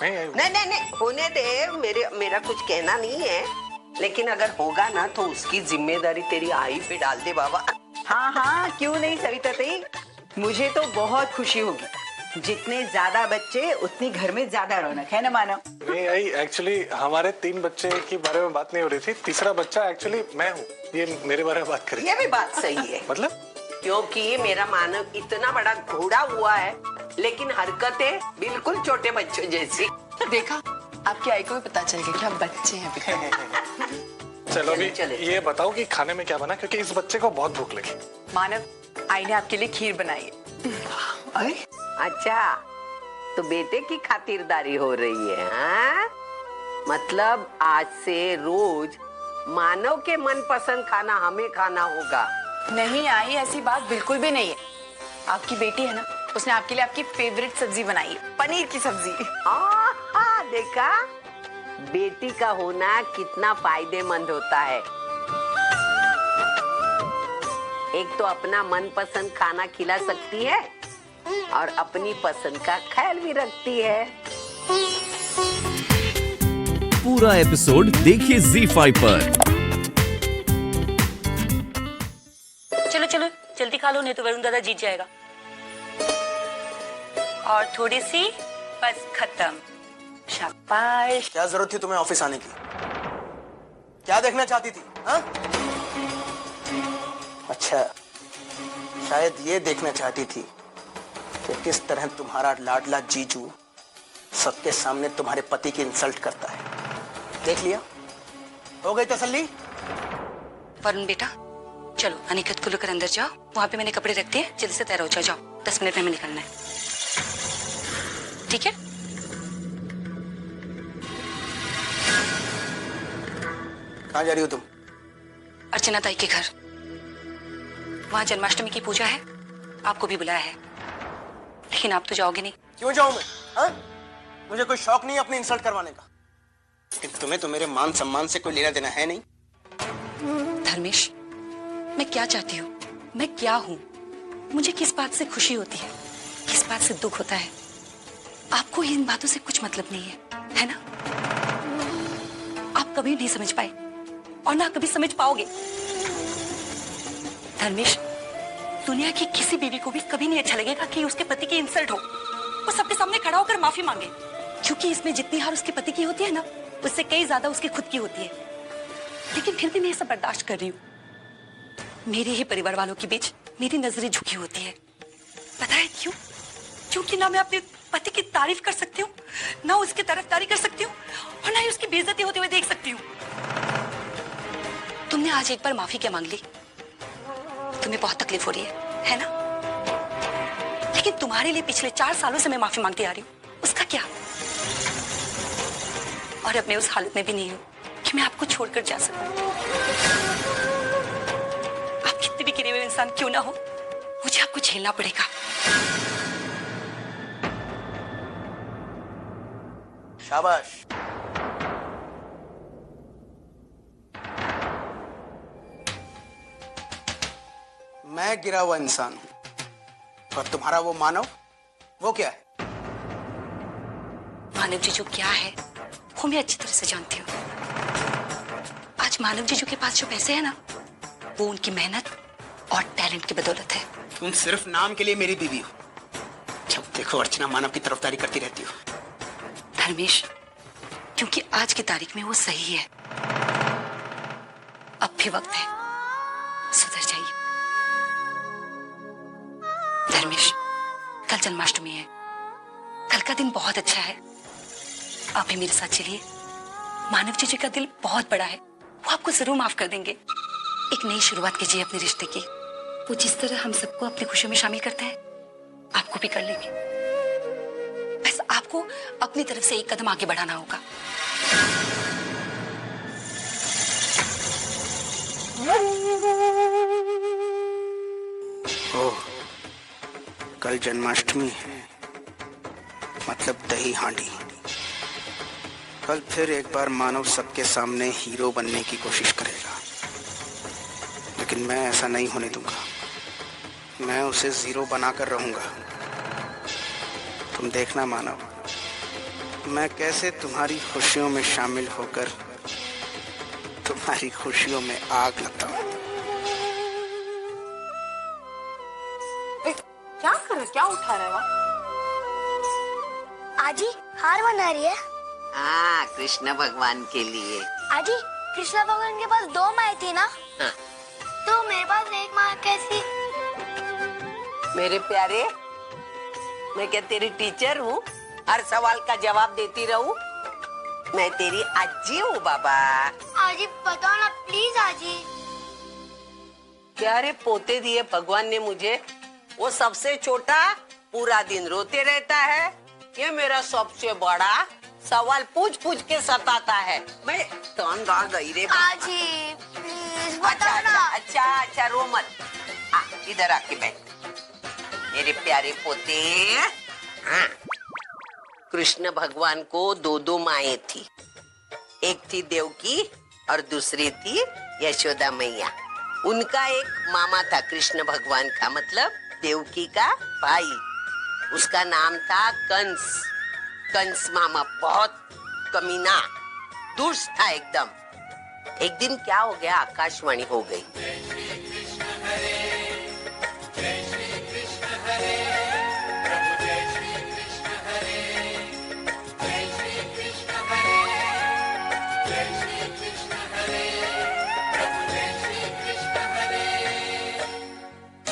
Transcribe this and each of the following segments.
नहीं नहीं नहीं, होने दे, मेरा कुछ कहना नहीं है, लेकिन अगर होगा ना तो उसकी जिम्मेदारी तेरी आई पे डाल दे बाबा। हाँ हाँ, क्यों नहीं सविता दी, मुझे तो बहुत खुशी होगी। जितने ज्यादा बच्चे उतनी घर में ज्यादा रौनक, है ना मानव? नहीं आई, एक्चुअली हमारे 3 बच्चे के बारे में बात नहीं हो रही थी। तीसरा बच्चा एक्चुअली मैं हूँ, ये मेरे बारे में बात करी। ये भी बात सही है। मतलब क्योंकि मेरा मानव इतना बड़ा घोड़ा हुआ है, लेकिन हरकतें बिल्कुल छोटे बच्चों जैसी। देखा, आपकी आई को भी पता चल गया कि आप बच्चे हैं। चलो भी ये बताओ कि खाने में क्या बना, क्योंकि इस बच्चे को बहुत भूख लगी। मानव, आई ने आपके लिए खीर बनाई है। अच्छा, तो बेटे की खातिरदारी हो रही है, हाँ? मतलब आज से रोज मानव के मनपसंद खाना हमें खाना होगा। नहीं आई, ऐसी बात बिल्कुल भी नहीं है। आपकी बेटी है ना, उसने आपके लिए आपकी फेवरेट सब्जी बनाई है, पनीर की सब्जी। देखा, बेटी का होना कितना फायदेमंद होता है। एक तो अपना मनपसंद खाना खिला सकती है और अपनी पसंद का ख्याल भी रखती है। पूरा एपिसोड देखिए ZEE5 पर। चलो चलो जल्दी खा लो, नहीं तो वरुण दादा जीत जाएगा। और थोड़ी सी, बस खत्म। शाबाश। क्या जरूरत थी तुम्हें ऑफिस आने की? क्या देखना चाहती थी, हाँ? अच्छा, शायद ये देखना चाहती थी कि किस तरह तुम्हारा लाडला जीजू सबके सामने तुम्हारे पति की इंसल्ट करता है। देख लिया? हो गई तसल्ली? वरुण बेटा, चलो अनिकेत को लेकर अंदर जाओ, वहां पे मैंने कपड़े रख दिए, जल्दी से तैयार हो जाओ। जाओ, 10 मिनट में हमें निकलना है, ठीक है? कहाँ जा रही हो तुम? अर्चना ताई के घर, वहां जन्माष्टमी की पूजा है, आपको भी बुलाया है, लेकिन आप तो जाओगे नहीं। क्यों जाऊं मैं, हाँ? मुझे कोई शौक नहीं है अपनी इंसल्ट करवाने का, लेकिन तुम्हें तो मेरे मान सम्मान से कोई लेना देना है नहीं। धर्मेश, मैं क्या चाहती हूँ, मैं क्या हूँ, मुझे किस बात से खुशी होती है, किस बात से दुख होता है, आपको इन बातों से कुछ मतलब नहीं है ना? आप कभी नहीं समझ पाए और ना कभी समझ पाओगे। धर्मेश, दुनिया की किसी बीवी को भी कभी नहीं अच्छा लगेगा कि उसके पति की इंसल्ट हो, वो सबके सामने खड़ा होकर माफी मांगे, क्योंकि इसमें जितनी हार उसके पति की होती है ना, उससे कई ज्यादा उसकी खुद की होती है। लेकिन फिर भी मैं ये सब बर्दाश्त कर रही हूँ। मेरे ही परिवार वालों के बीच मेरी नजरें झुकी होती है। पता है क्यों? क्योंकि ना मैं अपने पति की तारीफ कर सकती हूँ, ना उसकी तरफदारी कर सकती हूँ, और ना ही उसकी बेइज्जती होते हुए देख सकती हूँ। तुमने आज एक बार माफी क्या मांग ली, तुम्हें बहुत तकलीफ हो रही है ना? लेकिन तुम्हारे लिए पिछले 4 सालों से मैं माफी मांगती आ रही हूँ, उसका क्या? और अब मैं उस हालत में भी नहीं हूँ कि मैं आपको छोड़कर जा सकूं। आप कितने भी गिरे हुए इंसान क्यों ना हो, मुझे आपको झेलना पड़ेगा। शाबाश। मैं गिरा हुआ इंसान हूं और तुम्हारा वो मानव, वो क्या है? मानव जीजू क्या है वो मैं अच्छी तरह से जानती हूँ। आज मानव जीजू के पास जो पैसे है ना, वो उनकी मेहनत और टैलेंट की बदौलत है। तुम सिर्फ नाम के लिए मेरी बीवी हो। जब देखो अर्चना मानव की तरफदारी करती रहती हो। धर्मेश, क्योंकि आज की तारीख में वो सही है। अब भी वक्त है, सुधर जाइए। धर्मेश, कल जन्माष्टमी है, कल का दिन बहुत अच्छा है। आप भी मेरे साथ चलिए। मानव जी का दिल बहुत बड़ा है, वो आपको जरूर माफ कर देंगे। एक नई शुरुआत कीजिए अपने रिश्ते की। वो जिस तरह हम सबको अपनी खुशियों में शामिल करते हैं, आपको भी कर लेंगे। बस आपको अपनी तरफ से एक कदम आगे बढ़ाना होगा। ओह, कल जन्माष्टमी है, मतलब दही हांडी। कल फिर एक बार मानव सबके सामने हीरो बनने की कोशिश करेगा, लेकिन मैं ऐसा नहीं होने दूंगा। मैं उसे जीरो बनाकर रहूंगा। तुम देखना मानव, मैं कैसे तुम्हारी खुशियों में शामिल होकर तुम्हारी खुशियों में आग लगाऊं। क्या कर रहा है? क्या उठा रहा है वहाँ? आजी हार बना रही है। हाँ, कृष्ण भगवान के लिए। आजी कृष्णा भगवान के पास 2 माँ थी ना? हाँ। तो मेरे पास 1 माँ कैसी? मेरे प्यारे, मैं क्या तेरी टीचर हूँ? हर सवाल का जवाब देती रहूं? मैं तेरी आजी हूँ बाबा। आजी बताओ ना प्लीज आजी। प्यारे पोते दिए भगवान ने मुझे, वो सबसे छोटा पूरा दिन रोते रहता है, ये मेरा सबसे बड़ा सवाल पूछ पूछ के सताता है। मैं तंग आ गई रे बाबा। आजी प्लीज अच्छा बताओ अच्छा ना। अच्छा अच्छा रो मत। आ, इधर आके बैठ मेरे प्यारे पोते। हाँ, कृष्ण भगवान को 2 माएं थी। एक थी देवकी और दूसरी थी यशोदा मैया। उनका एक मामा था कृष्ण भगवान का, मतलब देवकी का भाई। उसका नाम था कंस। कंस मामा बहुत कमीना, दुष्ट था एकदम। एक दिन क्या हो गया, आकाशवाणी हो गई।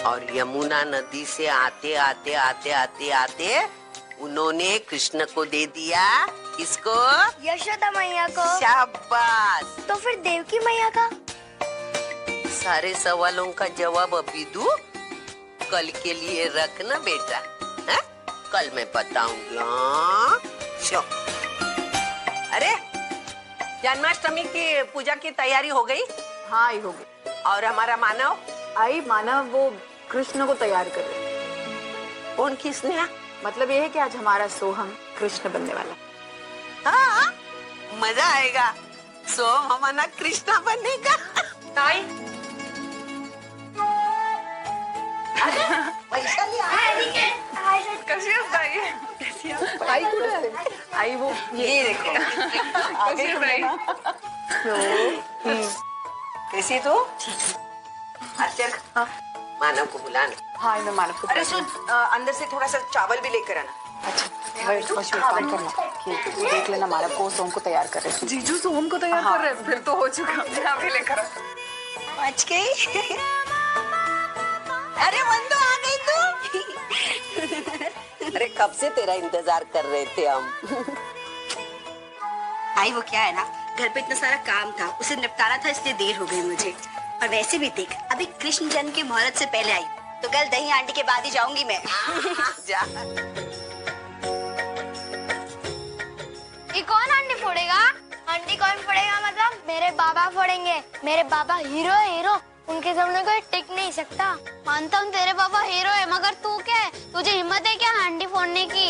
और यमुना नदी से आते आते आते आते आते उन्होंने कृष्ण को दे दिया। किसको? यशोदा मैया को। शाबाश। तो फिर देवकी मैया का? सारे सवालों का जवाब अभी दूं? कल के लिए रखना बेटा, है? कल मैं बताऊंगी। हाँ? शो। अरे जन्माष्टमी की पूजा की तैयारी हो गई? हाँ, आई होगी। और हमारा मानव? आई मानव वो कृष्ण को तैयार कर रहे हैं। कौन किसने? मतलब ये है कि आज हमारा सोहम कृष्ण बनने वाला है। हाँ, मजा आएगा। सोम हमारा कृष्णा बनेगा। ताई वैशाली कशी असते आई कुठे असते? आई वो ये देखो। कशी असते? कैसी तू? अच्छा, मानव को बुलाना। हाँ, मैं मानव को अरे सुन, अंदर से थोड़ा सा चावल भी लेकर आना। अच्छा, वही बस ये काम करना कि देख लेना मानव को सोम को तैयार कर रहे हैं। जीजू सोम को तैयार कर रहे हैं? फिर तो हो चुका। यहाँ भी लेकर बच गई। अरे बंदो आ गई तू। अरे कब से तेरा इंतजार कर रहे थे हम। आई वो क्या है ना, घर पे इतना सारा काम था, उसे निपटाना था, इसलिए देर हो गई मुझे। और वैसे भी देख, अभी कृष्ण जन्म की मुहूर्त से पहले आई, तो कल दही हांडी के बाद ही जाऊंगी मैं। जा। ये कौन हंडी फोड़ेगा? हंडी कौन फोड़ेगा मतलब? मेरे बाबा फोड़ेंगे। मेरे बाबा हीरो हीरो, उनके सामने कोई टिक नहीं सकता। मानता हूँ तेरे बाबा हीरो है, मगर तू क्या है? तुझे हिम्मत है क्या हंडी फोड़ने की?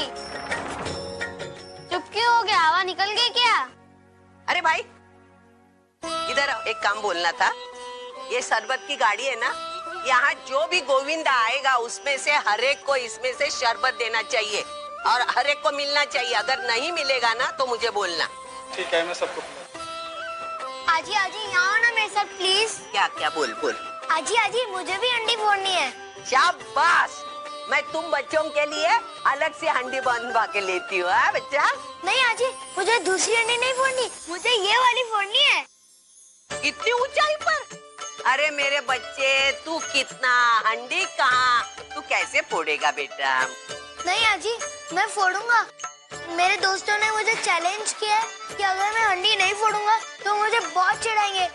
चुप क्यों हो गया? हवा निकल गई क्या? अरे भाई इधर आओ, एक काम बोलना था। ये शरबत की गाड़ी है ना, यहाँ जो भी गोविंदा आएगा उसमें से हर एक को इसमें से शरबत देना चाहिए और हर एक को मिलना चाहिए। अगर नहीं मिलेगा ना तो मुझे बोलना। ठीक है, मैं सबको। आजी आजी यहाँ आओ ना मेरे साथ प्लीज। क्या क्या? बोल बोल। आजी आजी मुझे भी हंडी फोड़नी है। शाबाश, मैं तुम बच्चों के लिए अलग से हंडी बनवा के लेती हूँ। हाँ बच्चा? नहीं आजी, मुझे दूसरी हंडी नहीं फोड़नी, मुझे ये वाली फोड़नी है। इतनी ऊंचाई पर? अरे मेरे बच्चे, तू कितना हंडी कहाँ, तू कैसे फोड़ेगा बेटा? नहीं आजी, मैं फोड़ूंगा। मेरे दोस्तों ने मुझे चैलेंज किया है कि अगर मैं हंडी नहीं फोड़ूंगा तो मुझे बहुत चिढ़ाएंगे।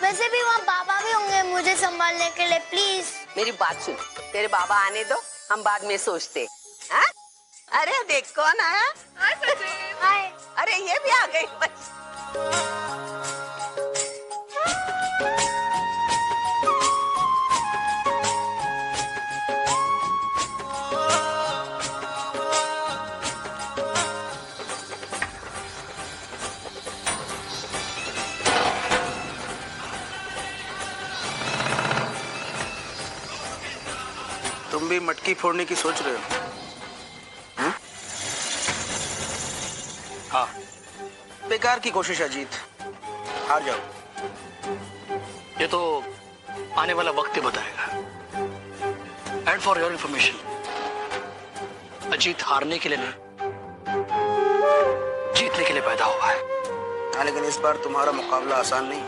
वैसे भी वहाँ बाबा भी होंगे मुझे संभालने के लिए। प्लीज मेरी बात सुन, तेरे बाबा आने दो, हम बाद में सोचते। हाँ? अरे देख कौन आया। हाय। अरे ये भी आ गई बस। तुम भी मटकी फोड़ने की सोच रहे हो? हाँ, बेकार की कोशिश अजीत, हार जाओ। ये तो आने वाला वक्त ही बताएगा। And for your information, Ajit हारने के लिए नहीं, जीतने के लिए पैदा हुआ है। हाँ, लेकिन इस बार तुम्हारा मुकाबला आसान नहीं।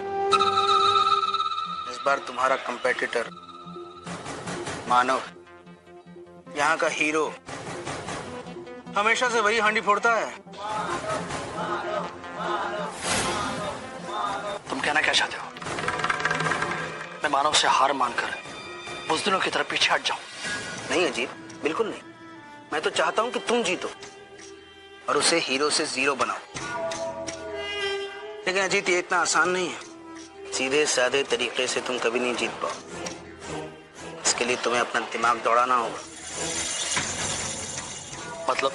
इस बार तुम्हारा कंपेटिटर मानव, यहाँ का हीरो, हमेशा से वही हांडी फोड़ता है। तुम कहना क्या चाहते हो? मैं मानव से हार मानकर बुज़दिलों की तरफ पीछे हट जाऊं? नहीं अजीत, बिल्कुल नहीं। मैं तो चाहता हूं कि तुम जीतो और उसे हीरो से जीरो बनाओ। लेकिन अजीत, ये इतना आसान नहीं है। सीधे साधे तरीके से तुम कभी नहीं जीत पाओ। इसके लिए तुम्हें अपना दिमाग दौड़ाना होगा। मतलब?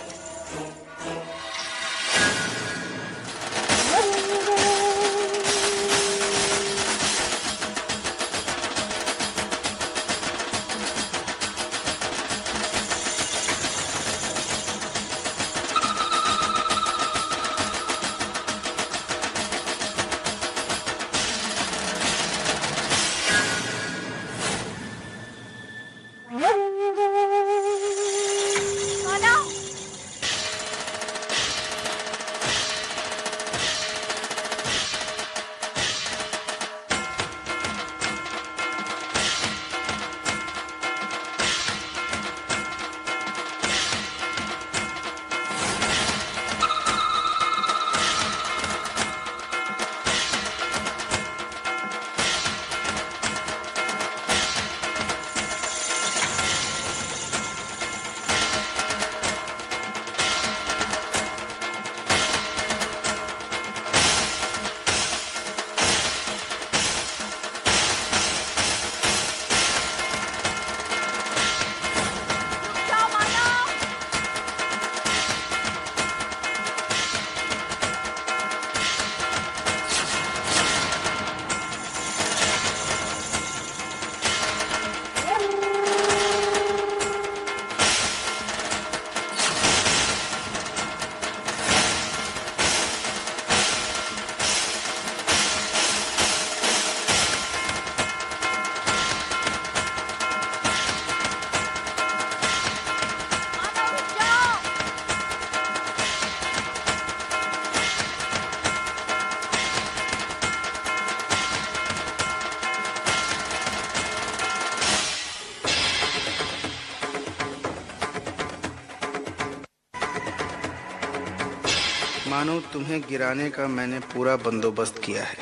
मानो तुम्हें गिराने का मैंने पूरा बंदोबस्त किया है।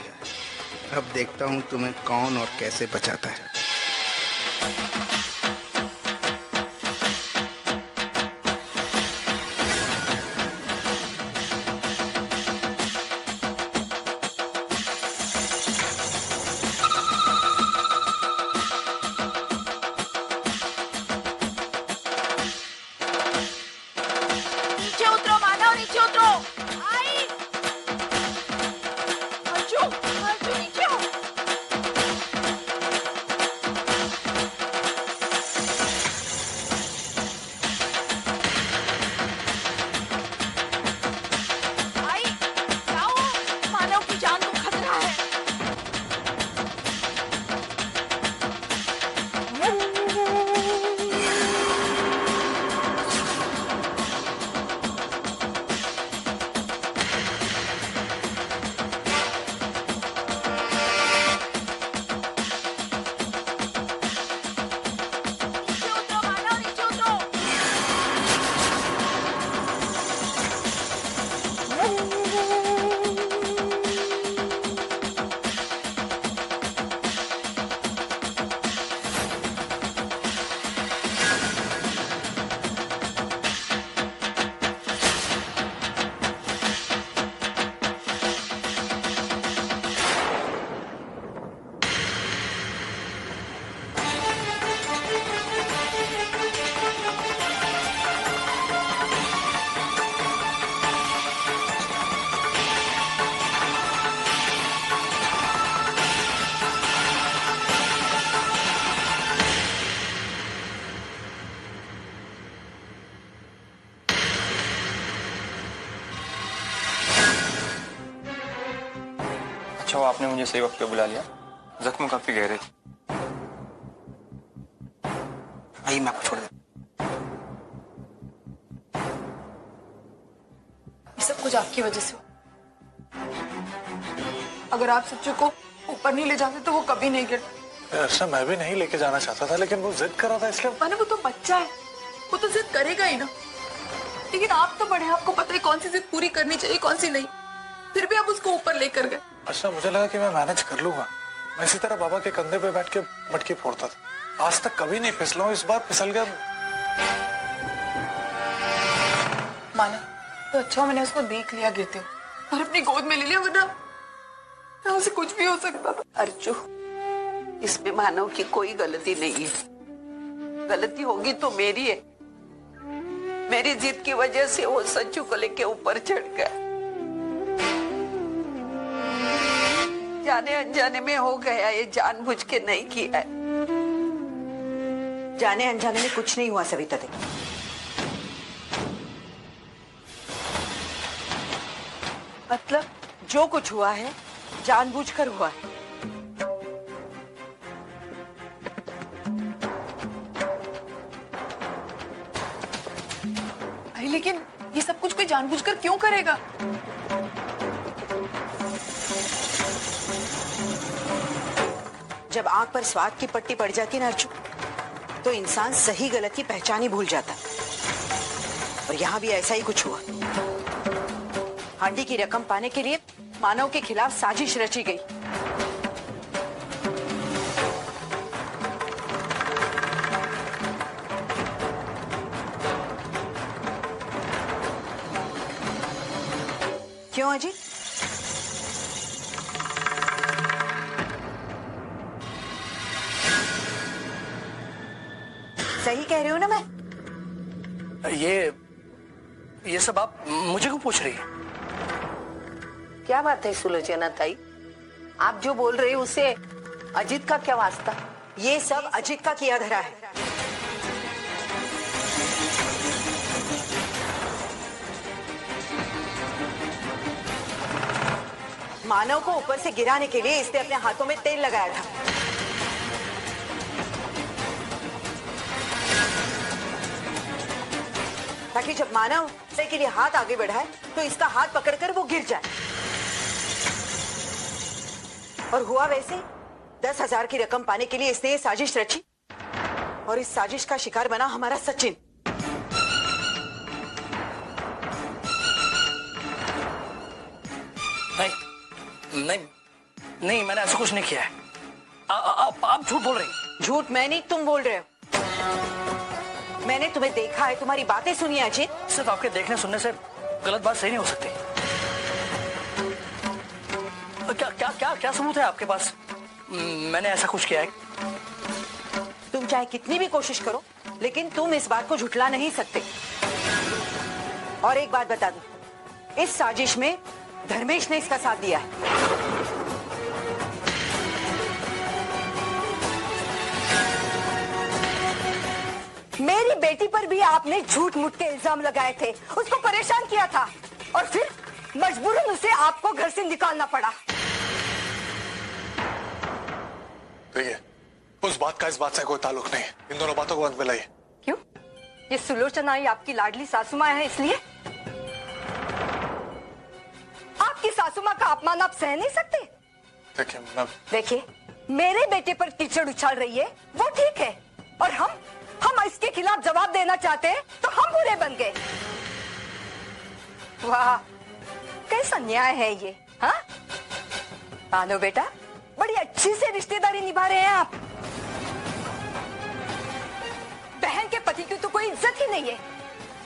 अब देखता हूँ तुम्हें कौन और कैसे बचाता है। नीचे उतरो मानव, नीचे उतरो। आई अर्जु, अर्जु नीचे हो। अच्छा वो आपने मुझे सही वक्त पे बुला लिया, जख्म काफी गहरे। आइए मैं आपको छोड़ देता। ये सब कुछ आपकी वजह से हुआ। अगर आप सच्चू को ऊपर नहीं ले जाते तो वो कभी नहीं गिरता। अर्चना मैं भी नहीं लेके जाना चाहता था, लेकिन वो जिद कर रहा था इसलिए। माने वो तो बच्चा है, वो तो जिद करेगा ही ना। लेकिन आप तो बड़े हैं, आपको पता है कौन सी जिद पूरी करनी चाहिए कौन सी नहीं। फिर भी आप उसको ऊपर लेकर गए। अच्छा मुझे लगा कि मैं मैनेज कर लूंगा। मैं इसी तरह बाबा के कंधे पे बैठ के मटकी फोड़ता था। आज तक कभी नहीं फिसला हूं, इस बार फिसल गया। माना तो अच्छा मैंने उसको देख लिया गिरते हुए और अपनी गोद में ले लिया, वरना उसे कुछ भी हो सकता था। अर्जु, इसमें मानव की कोई गलती नहीं है। गलती होगी तो मेरी है। मेरी जिद की वजह से वो सच्चू को लेके ऊपर चढ़ गया। जाने अनजाने में हो गया, ये जानबूझ के नहीं किया है। जाने अनजाने में कुछ नहीं हुआ सविता दी। मतलब जो कुछ हुआ है जानबूझकर हुआ है। भाई लेकिन ये सब कुछ कोई जानबूझकर क्यों करेगा? जब आंख पर स्वाद की पट्टी पड़ जाती है ना अर्जुन, तो इंसान सही गलत की पहचान ही भूल जाता है। और यहाँ भी ऐसा ही कुछ हुआ। हांडी की रकम पाने के लिए मानव के खिलाफ साजिश रची गई। क्यों अजीत? सही कह रही हूँ ना मैं? ये सब आप मुझे क्यों पूछ रही है? क्या बात है सुलोचना ताई? आप जो बोल रहे हो उससे अजीत का क्या वास्ता? ये सब अजीत का किया धरा है। मानव को ऊपर से गिराने के लिए इसने अपने हाथों में तेल लगाया था। ताकि जब मानव से के लिए हाथ आगे बढ़ाए तो इसका हाथ पकड़कर वो गिर जाए। और हुआ वैसे। 10,000 की रकम पाने के लिए इसने ये साजिश रची और इस साजिश का शिकार बना हमारा सचिन। नहीं मैंने ऐसा कुछ नहीं किया है। आप झूठ बोल रही हैं। झूठ मैं नहीं, तुम बोल रहे हो। मैंने तुम्हें देखा है, तुम्हारी बातें सुनी है अजीत। सिर्फ आपके देखने सुनने से गलत बात सही नहीं हो सकती। क्या सबूत है आपके पास मैंने ऐसा कुछ किया है? तुम चाहे कितनी भी कोशिश करो, लेकिन तुम इस बात को झुठला नहीं सकते। और एक बात बता दूं, इस साजिश में धर्मेश ने इसका साथ दिया है। मेरी बेटी पर भी आपने झूठ मूठ के इल्जाम लगाए थे, उसको परेशान किया था और फिर मजबूरन उसे आपको घर से निकालना पड़ा। देखिए, उस बात का इस बात से कोई ताल्लुक नहीं है। इन दोनों बातों को अंत में लाइए। क्यों? ये सुलोचना ही आपकी लाडली सासू माँ है इसलिए? आपकी सासू माँ का अपमान आप सह नहीं सकते? देखिए, मेरे बेटे पर कीचड़ उछाल रही है वो ठीक है, और हम इसके खिलाफ जवाब देना चाहते हैं तो हम बुरे बन गए। वाह, कैसा न्याय है ये? हाँ मानो बेटा, बड़ी अच्छी से रिश्तेदारी निभा रहे हैं आप। बहन के पति की तो कोई इज्जत ही नहीं है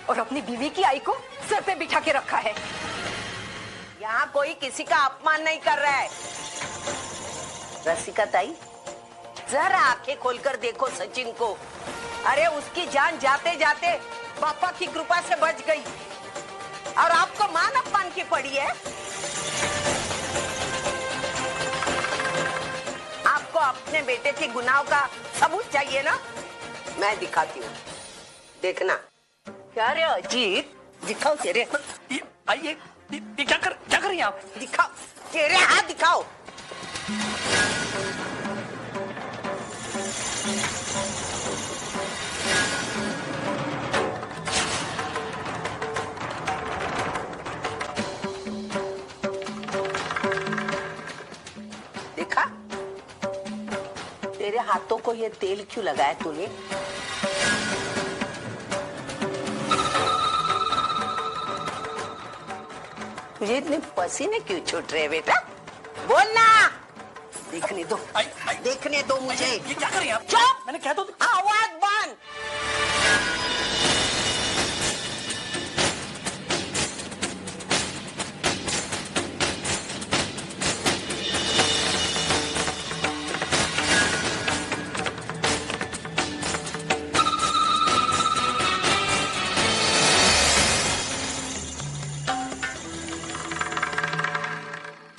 और अपनी बीवी की आई को सर पे बिठा के रखा है। यहाँ कोई किसी का अपमान नहीं कर रहा है। रसिका ताई, जरा आंखें खोलकर देखो सचिन को। अरे उसकी जान जाते जाते पापा की कृपा से बच गई और आपको मान अपमान की पड़ी है। आपको अपने बेटे के गुनाह का सबूत चाहिए ना? मैं दिखाती हूँ, देखना। क्या रे अजीत, दिखाओ तेरे। ये क्या कर रही हैं आप? दिखाओ तेरे हाथ, दिखाओ। देखा, तेरे हाथों को ये तेल क्यों लगाया तूने? तुझे इतने पसीने क्यों छूट रहे बेटा? बोलना। देखने दो, देखने दो मुझे। ये क्या कर रही हैं आप? चुप! मैंने कह दो। आवाज बंद।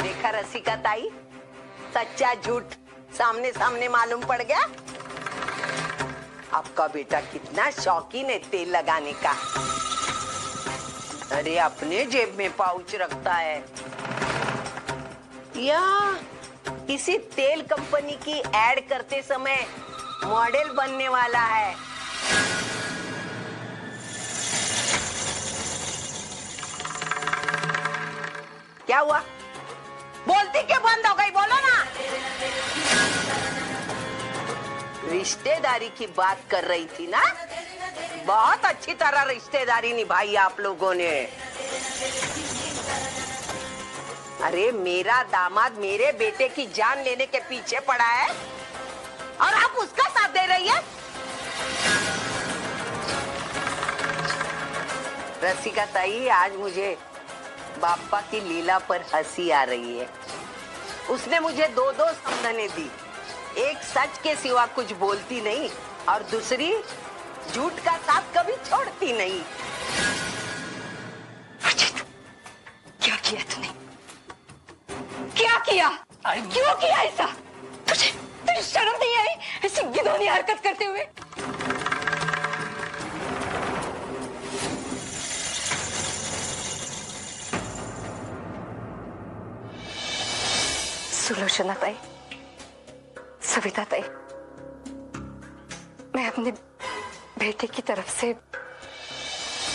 देखा रसिका ताई, सच्चा झूठ सामने सामने मालूम पड़ गया। आपका बेटा कितना शौकीन है तेल लगाने का। अरे अपने जेब में पाउच रखता है या किसी तेल कंपनी की एड करते समय मॉडल बनने वाला है। क्या हुआ? बोलती क्यों बंद हो गई? बोलो ना। रिश्तेदारी की बात कर रही थी ना? बहुत अच्छी तरह रिश्तेदारी निभाई आप लोगों ने। अरे मेरा दामाद मेरे बेटे की जान लेने के पीछे पड़ा है और आप उसका साथ दे रही है। रसिका ताई, आज मुझे बापा की लीला पर हंसी आ रही है। उसने मुझे दो समझने दी। एक सच के सिवा कुछ बोलती नहीं और दूसरी झूठ का साथ कभी छोड़ती नहीं। अजित, क्या किया तूने? क्या किया? क्यों किया ऐसा? तुझे शर्म नहीं आई ऐसी घिनौनी हरकत करते हुए? सुलोचना ताई, सविता ताई, मैं अपने बेटे की तरफ से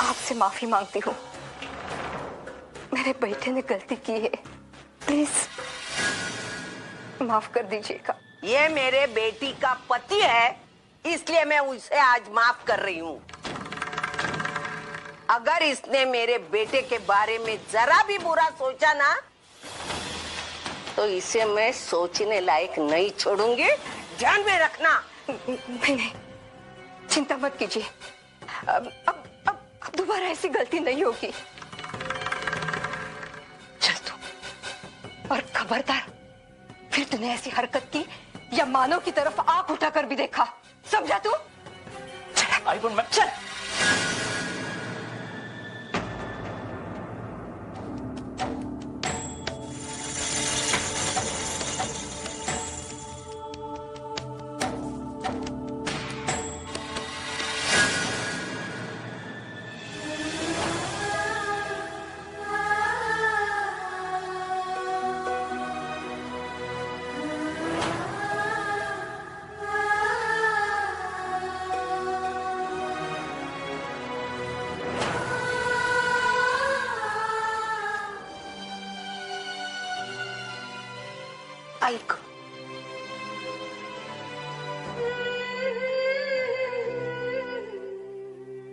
आपसे माफी मांगती हूँ। मेरे बेटे ने गलती की है, प्लीज माफ कर दीजिएगा। ये मेरे बेटी का पति है, इसलिए मैं उसे आज माफ कर रही हूँ। अगर इसने मेरे बेटे के बारे में जरा भी बुरा सोचा ना, तो इसे मैं सोचने लायक नहीं छोड़ूंगी। ध्यान में रखना। नहीं, चिंता मत कीजिए। अब दोबारा ऐसी गलती नहीं होगी। चल तू, और खबरदार फिर तूने ऐसी हरकत की या मानव की तरफ आंख उठाकर भी देखा, समझा तू? चल, चल। ऐक,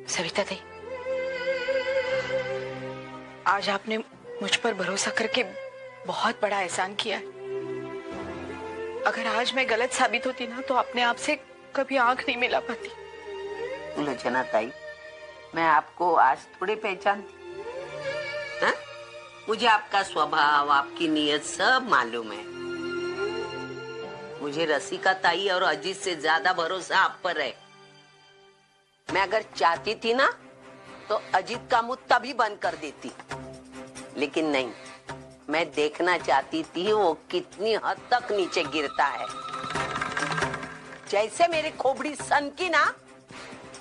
सविता दी, आज आपने मुझ पर भरोसा करके बहुत बड़ा एहसान किया है। अगर आज मैं गलत साबित होती ना, तो अपने आप से कभी आंख नहीं मिला पाती। सुलोचना ताई, मैं आपको आज थोड़ी पहचानती। हाँ? मुझे आपका स्वभाव, आपकी नीयत सब मालूम है। मुझे रसिका ताई और अजीत से ज्यादा भरोसा आप पर है। मैं अगर चाहती थी ना, तो अजीत का मुंह तभी बंद कर देती, लेकिन नहीं। मैं देखना चाहती थी वो कितनी हद तक नीचे गिरता है। जैसे मेरी खोपड़ी सनकी ना,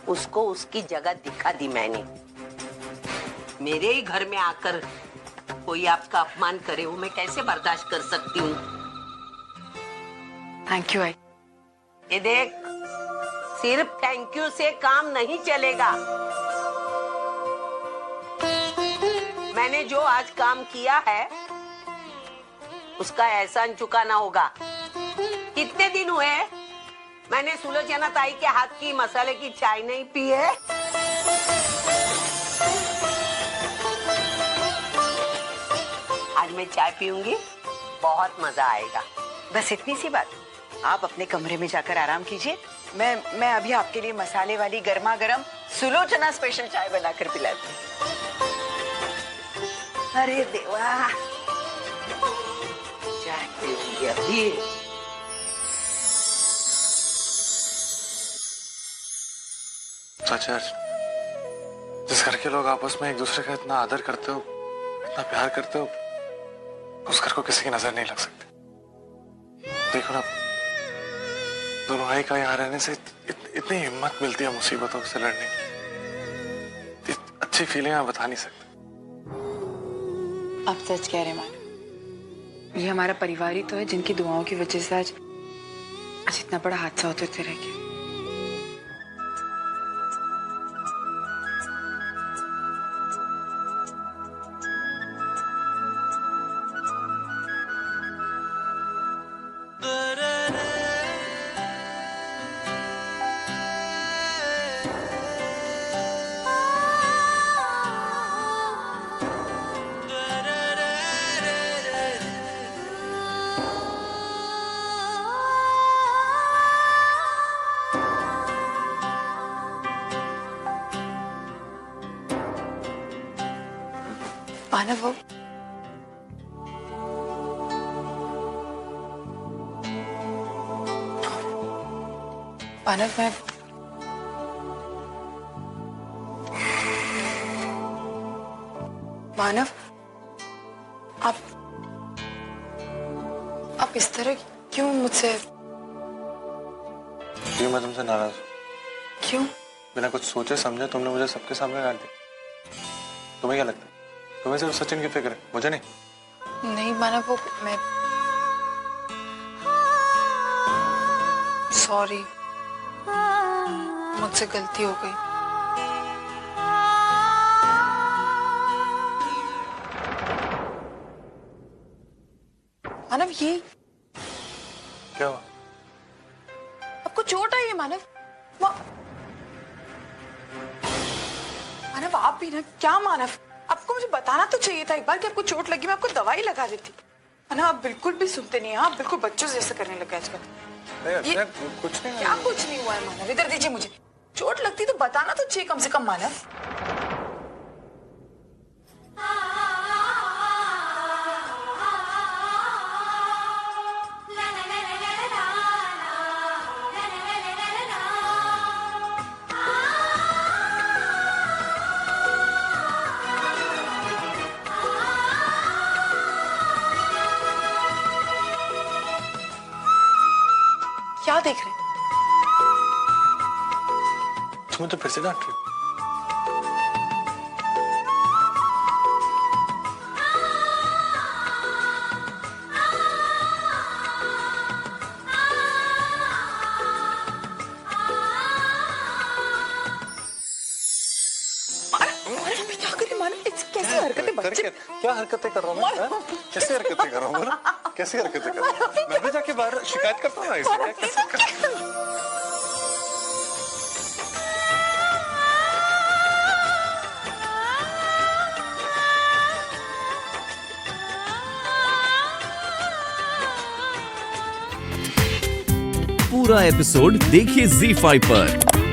उसको उसकी जगह दिखा दी मैंने। मेरे ही घर में आकर कोई आपका अपमान करे, वो मैं कैसे बर्दाश्त कर सकती हूँ? थैंक यू आई। ये देख, सिर्फ थैंक यू से काम नहीं चलेगा। मैंने जो आज काम किया है उसका एहसान चुकाना होगा। कितने दिन हुए मैंने सुलोचना ताई के हाथ की मसाले की चाय नहीं पी है। आज मैं चाय पीऊंगी, बहुत मजा आएगा। बस इतनी सी बात। आप अपने कमरे में जाकर आराम कीजिए। मैं अभी आपके लिए मसाले वाली गर्मा गर्म सुलोचना स्पेशल चाय बनाकर पिलाती हूँ। अरे देवा, चाय पीऊंगी अभी। चाचा, जिस घर के लोग आपस में एक दूसरे का इतना आदर करते हो, इतना प्यार करते हो, उस घर को किसी की नजर नहीं लग सकती। देखो ना, दोनों भाई का यहाँ रहने से इतनी हिम्मत मिलती है मुसीबतों से लड़ने की। अच्छी फीलिंग मैं बता नहीं सकता। आप सच कह रहे मानो, ये हमारा परिवार ही तो है जिनकी दुआओं की वजह से आज इतना बड़ा हादसा होते रह गया। मानव, वो मानव, मैं मानव, आप इस तरह क्यों मुझसे? क्यों मैं तुमसे नाराज हूँ? क्यों? बिना कुछ सोचे समझे तुमने मुझे सबके सामने डाल दिया। तुम्हें क्या लगता है तुम्हें सिर्फ सचिन की फिक्र है, मुझे नहीं? नहीं मानव, वो मैं सॉरी, मुझसे गलती हो गई। मानव, ये क्या हुआ? आपको चोट आई है मानव? मानव, आप भी ना, क्या मानव, आपको मुझे बताना तो चाहिए था एक बार कि आपको चोट लगी, मैं आपको दवाई लगा देती। मानव, आप बिल्कुल भी सुनते नहीं हैं, आप बिल्कुल बच्चों जैसे करने लगे आजकल। ये कुछ नहीं, क्या कुछ नहीं हुआ है मानव? इधर दीजिए मुझे। चोट लगती तो बताना तो चाहिए कम से कम मानव। क्या देख रहे हैं? तुम्हें तो फिर से डांट रही हो। क्या करें मानव? कैसी हरकतें बच्चे? क्या हरकतें कर रहा हूँ मैं? कैसी हरकतें कर रहा हूँ? कैसी हरकतें कर रहा हूँ? मैं भी जाके बाहर शिकायत करता हूँ ना इसे। पूरा एपिसोड देखिए ZEE5 पर।